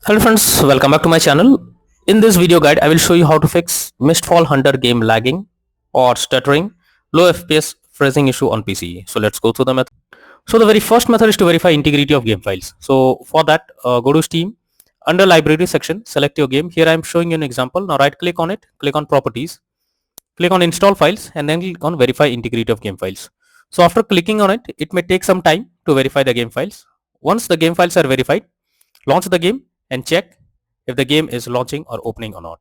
Hello friends, welcome back to my channel. In this video guide, I will show you how to fix Mistfall Hunter game lagging or stuttering, low FPS freezing issue on PC. So let's go through the method. So the very first method is to verify integrity of game files. So for that, go to Steam, under library section, select your game. Here I am showing you an example. Now right click on it, click on properties, click on install files and then click on verify integrity of game files. So after clicking on it, it may take some time to verify the game files. Once the game files are verified, launch the game and check if the game is launching or opening or not.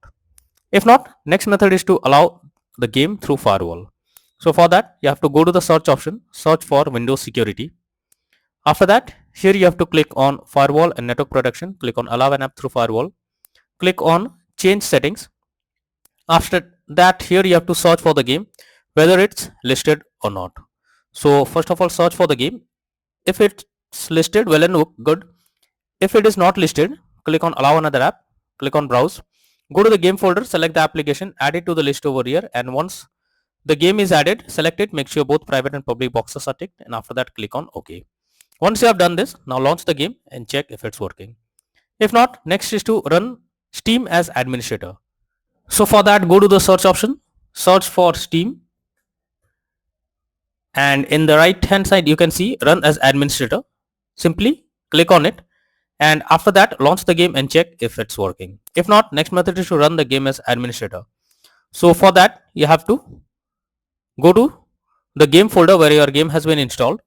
If not, next method is to allow the game through firewall. So for that, you have to go to the search option, search for Windows security. After that, here you have to click on firewall and network protection, click on allow an app through firewall, click on change settings. After that, here you have to search for the game, whether it's listed or not. So first of all, search for the game. If it's listed, well and good. If it is not listed, click on allow another app, click on browse, go to the game folder, select the application, add it to the list over here, and once the game is added, select it, make sure both private and public boxes are ticked, and after that click on OK. Once you have done this, now launch the game and check if it's working. If not, next is to run Steam as administrator. So for that, go to the search option, search for Steam, and in the right hand side you can see run as administrator. Simply click on it, and after that launch the game and check if it's working. If not, next method is to run the game as administrator. So for that, you have to go to the game folder where your game has been installed.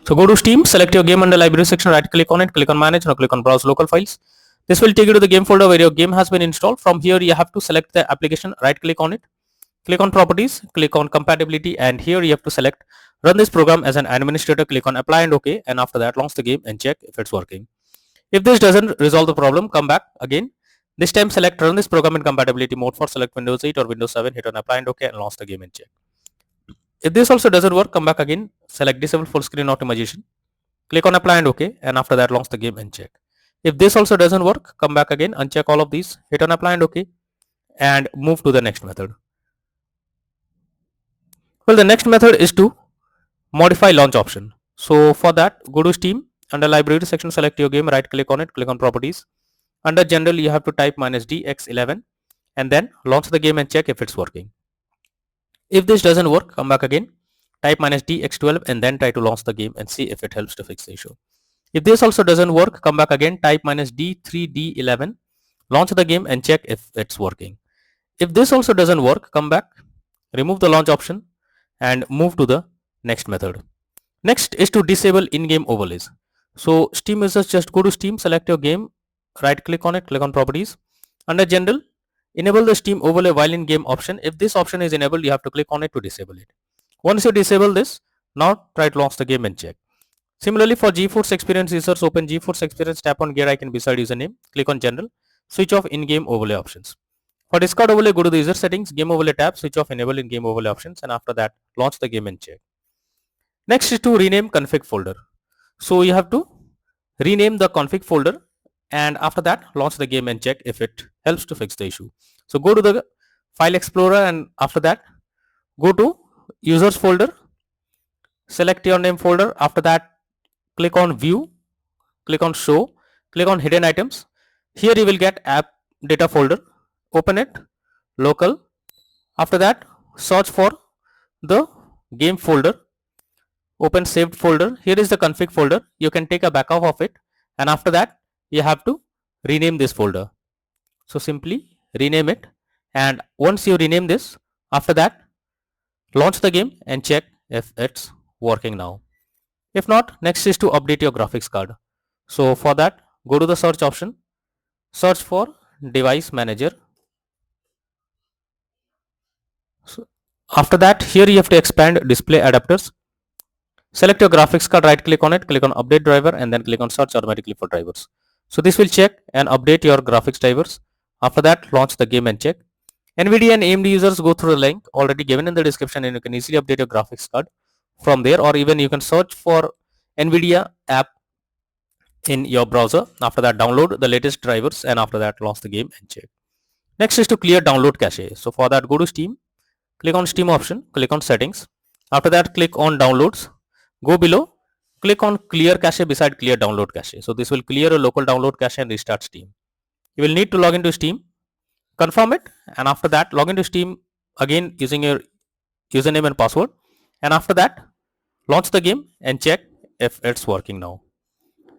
So go to Steam, select your game under library section, right click on it, click on manage, now click on browse local files. This will take you to the game folder where your game has been installed. From here you have to select the application, right click on it, click on properties, click on compatibility, and here you have to select run this program as an administrator, click on apply and OK, and after that launch the game and check if it's working. If this doesn't resolve the problem, come back again. This time select run this program in compatibility mode for select Windows 8 or Windows 7, hit on apply and OK, and launch the game and check. If this also doesn't work, come back again, select disable full screen optimization, click on apply and OK, and after that launch the game and check. If this also doesn't work, come back again, uncheck all of these, hit on apply and OK, and move to the next method. Well, the next method is to modify launch option. So for that, go to Steam, under library section, select your game, right click on it, click on properties. Under general, you have to type -dx11 and then launch the game and check if it's working. If this doesn't work, come back again, type -dx12 and then try to launch the game and see if it helps to fix the issue. If this also doesn't work, come back again, type -d3d11, launch the game and check if it's working. If this also doesn't work, come back, remove the launch option and move to the next method. Next is to disable in-game overlays. So Steam users, just go to Steam, select your game, right click on it, click on properties. Under general, enable the Steam overlay while in game option. If this option is enabled, you have to click on it to disable it. Once you disable this, now try to launch the game and check. Similarly, for GeForce Experience users, open GeForce Experience, tap on gear icon beside username, click on general, switch off in-game overlay options. For Discord overlay, go to the user settings, game overlay tab, switch off enable in-game overlay options, and after that launch the game and check. Next is to rename config folder. So you have to rename the config folder and after that launch the game and check if it helps to fix the issue. So go to the file explorer and after that go to users folder, select your name folder, after that click on view, click on show, click on hidden items. Here you will get app data folder, open it, local, after that search for the game folder, open saved folder. Here is the config folder, you can take a backup of it and after that you have to rename this folder. So simply rename it, and once you rename this, after that launch the game and check if it's working now. If not, next is to update your graphics card. So for that, go to the search option, search for device manager. So after that, here you have to expand display adapters. Select your graphics card, right click on it, click on update driver and then click on search automatically for drivers. So this will check and update your graphics drivers. After that, launch the game and check. NVIDIA and AMD users, go through the link already given in the description and you can easily update your graphics card from there, or even you can search for NVIDIA app in your browser. After that, download the latest drivers and after that launch the game and check. Next is to clear download cache. So for that, go to Steam, click on Steam option, click on settings. After that, click on downloads, go below, click on clear cache beside clear download cache. So this will clear a local download cache and restart Steam. You will need to log into Steam, confirm it, and after that log into Steam again using your username and password, and after that launch the game and check if it's working now.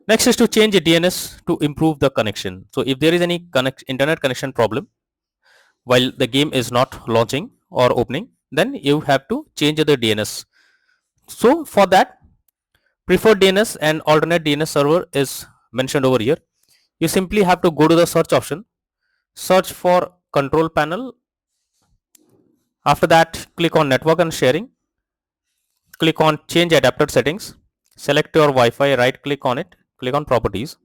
Next is to change a DNS to improve the connection. So if there is any internet connection problem while the game is not launching or opening, then you have to change the DNS. So for that, preferred DNS and alternate DNS server is mentioned over here. You simply have to go to the search option, search for control panel. After that, click on network and sharing, click on change adapter settings, select your Wi-Fi, right click on it, click on properties.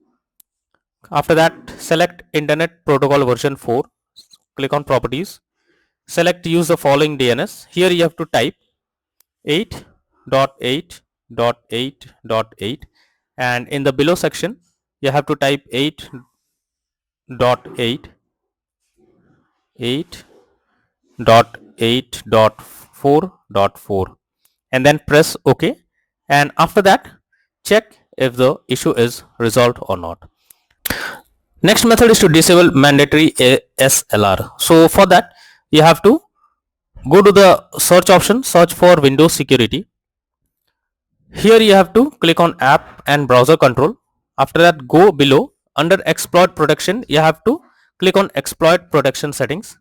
After that, select internet protocol version 4, click on properties, select use the following DNS. Here you have to type 8.8.8.8, and in the below section you have to type 8.8.8.4.4 and then press OK, and after that check if the issue is resolved or not. Next method is to disable mandatory ASLR. So for that you have to go to the search option, search for Windows security. Here you have to click on app and browser control. After that, go below under exploit protection. You have to click on exploit protection settings.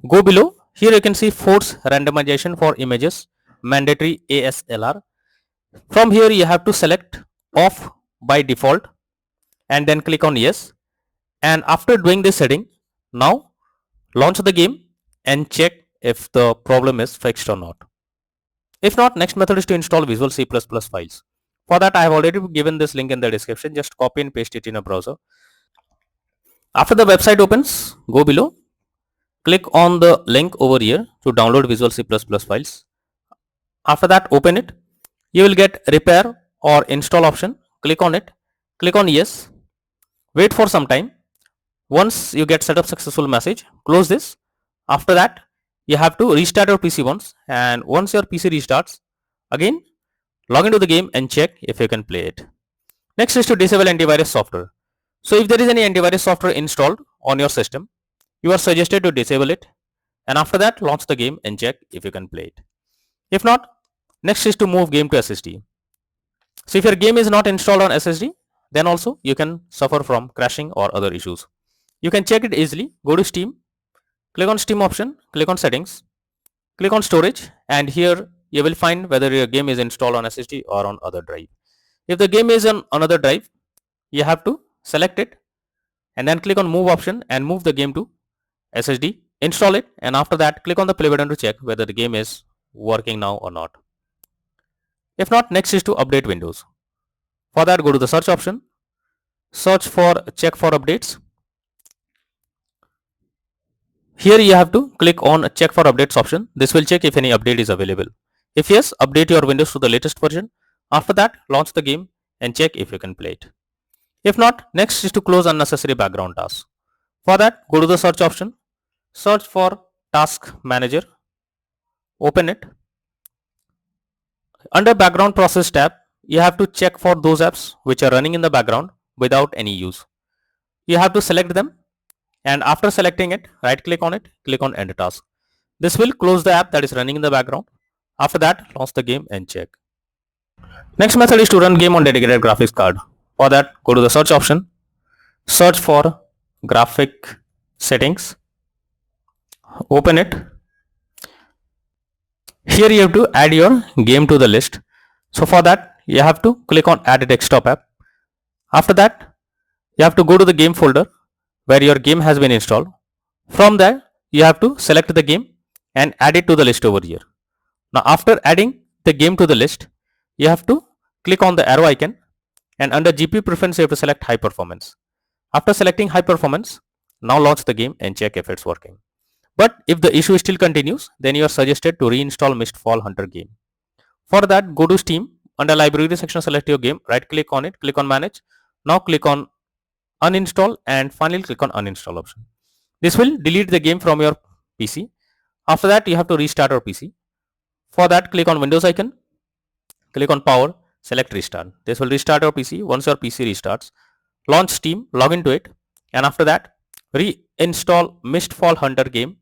Go below. Here you can see force randomization for images, mandatory ASLR. From here you have to select off by default and then click on yes. And after doing this setting, now launch the game and check if the problem is fixed or not. If not, next method is to install Visual C++ files. For that, I have already given this link in the description. Just copy and paste it in a browser. After the website opens, go below, click on the link over here to download Visual C++ files. After that, open it. You will get repair or install option. Click on it. Click on yes. Wait for some time. Once you get setup successful message, close this. After that, you have to restart your PC once, and once your PC restarts, again log into the game and check if you can play it. Next is to disable antivirus software. So if there is any antivirus software installed on your system, you are suggested to disable it, and after that launch the game and check if you can play it. If not, next is to move game to SSD. So if your game is not installed on SSD, then also you can suffer from crashing or other issues. You can check it easily. Go to Steam, click on Steam option, click on settings, click on storage, and here you will find whether your game is installed on SSD or on other drive. If the game is on another drive, you have to select it and then click on move option and move the game to SSD, install it, and after that click on the play button to check whether the game is working now or not. If not, next is to update Windows. For that, go to the search option, search for check for updates. Here you have to click on check for updates option. This will check if any update is available. If yes, update your Windows to the latest version. After that, launch the game and check if you can play it. If not, next is to close unnecessary background tasks. For that, go to the search option, search for task manager, open it. Under background process tab, you have to check for those apps which are running in the background without any use. You have to select them, and after selecting it, right click on it, click on end task. This will close the app that is running in the background. After that, launch the game and check. Next method is to run game on dedicated graphics card. For that, go to the search option, search for graphic settings, open it. Here you have to add your game to the list. So for that, you have to click on add a desktop app. After that, you have to go to the game folder where your game has been installed. From there, you have to select the game and add it to the list over here. Now after adding the game to the list, you have to click on the arrow icon, and under GPU preference you have to select high performance. After selecting high performance, now launch the game and check if it's working. But if the issue still continues, then you are suggested to reinstall Mistfall Hunter game. For that, go to Steam, under library section select your game, right click on it, click on manage. Now click on uninstall and finally click on uninstall option. This will delete the game from your PC. After that, you have to restart your PC. For that, click on Windows icon, click on power select restart. This will restart your PC. Once your PC restarts, launch Steam, log into it, and after that reinstall Mistfall Hunter game,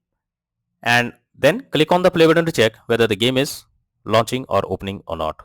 and then click on the play button to check whether the game is launching or opening or not.